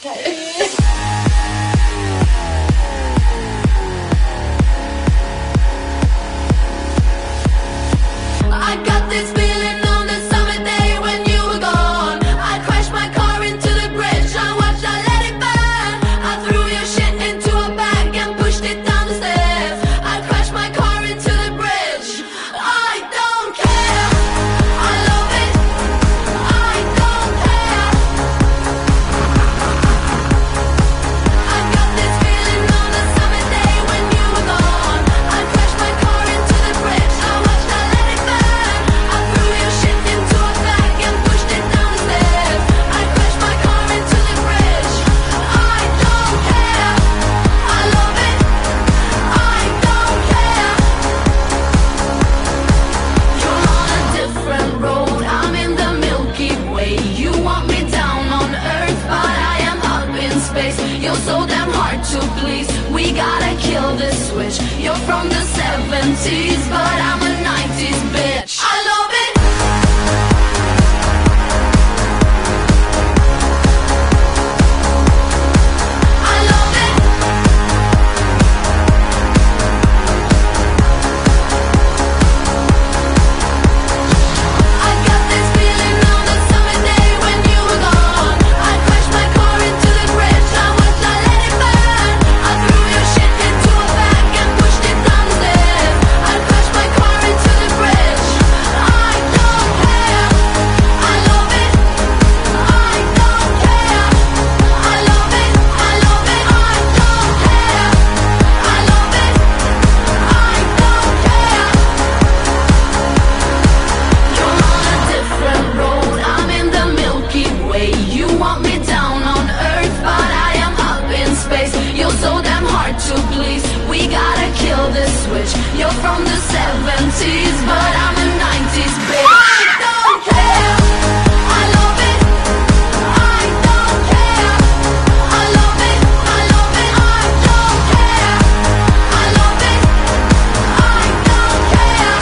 I got this feeling on the summer day when you were gone. I crashed my car into the bridge. I watched, I let it burn. I threw your shit into a bag and pushed it down the stairs. I crashed my car into the bridge. I don't care. I love it. I don't care. I got this feeling on the summer day when you were gone. I crashed my car into the bridge. I watched, I let it burn. I threw your shit into a bag and pushed it down the stairs. I crashed my car into the bridge. I don't care. I love it. I don't care. You're on a different road. I'm in the Milky Way. You want me down on Earth, but I am up in space. You're so damn hard to please. We gotta kill this switch. You're from the 70s, but I'm a 90s bitch. I love it. I love it. I got this feeling on the summer day when you were gone. I crashed my car into the bridge. I watched, I let it burn. I threw your shit into a bag and pushed it down the stairs. I crashed my car into the bridge. I don't care. I love it. I don't care. I love it. I love it. I don't care. I love it. I don't care. You're on a different road. I'm in the Milky Way. You want me down on Earth, but I am up in space. You're so damn hard to please. We gotta kill this switch. You're from the 70s, but I'm a 90s bitch. I don't care. I love it. I don't care. I love it. I love it. I don't care. I love it. I don't care.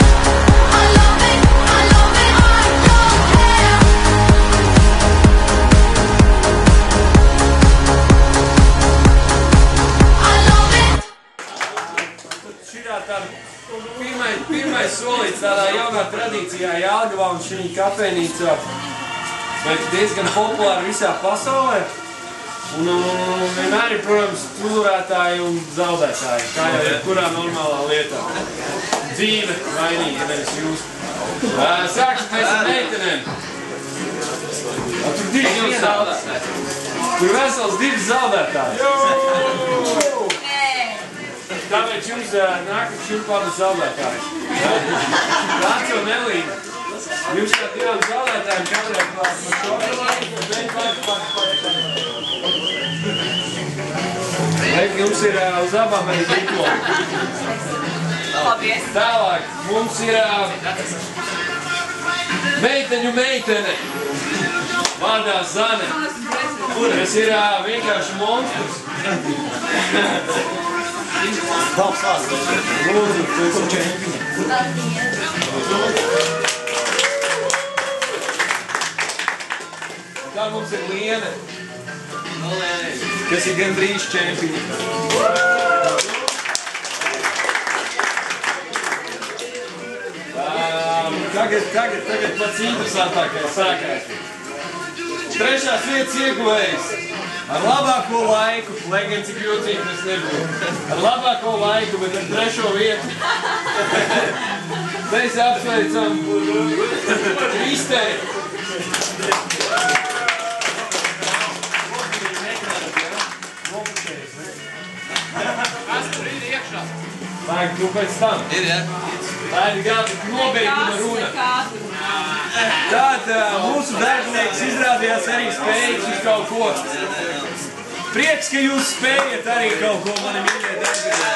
I love it. I love it. I don't care. I love it. Šitā tāda pirmais solīts tādā jaunā tradīcijā Jelgavā un šī kafejnīcā, bet diezgan populāri visā pasaulē. Un vienmēr ir, protams, uzvarētāji un zaudētāji, kā jau jebkurā normālā lietā. Dzīve vainīga, nevis jūs. Sāksim mēs ar meitenēm. Tur divi jūs zaudētāji. Tur vesels divi zaudētāji. Tāpēc jums nākat šim pārdu zaudētāji. Lāci un Elīna. Jums kā divām zaudētājiem katrai klāt par šokolādi, bet jums ir uz abām arī diplomi. Tālāk mums ir meiteņu meitene. Vārdā Zane. Tas ir vienkārši monstrs. Lūdzu, tu esi čempiņa. Tā mums ir Liene, kas ir gandrīz čempiņa. Tagad pats interesantākais sākās. Trešās vietas ieguvējs. Ar labāko laiku, lai gan cik jocīgi tas nebūtu. Ar labāko laiku, bet ar trešo vietu. Mēs apsveicam Kristeri. Vajag tu pēc tam. Ir, ja? Tā ir gada nobeiguma runa. Tātad mūsu darbinieks izrādījās arī spējīgs uz kaut ko. Prieks, ka jūs spējat arī kaut ko, mani mīļie darbinieki.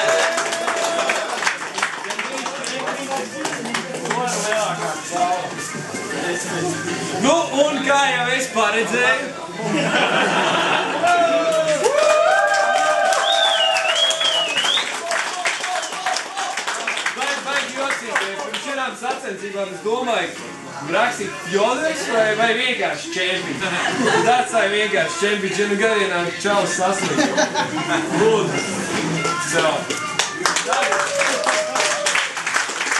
Nu, un kā jau es paredzēju, baigi jocīties, pirms šādām sacensībām es domāju, rakstīt Fjodors vai vienkārši čempi? Tāds vai vienkārši čempi, nu gadienā čalis saslikt. Lūdzu. So.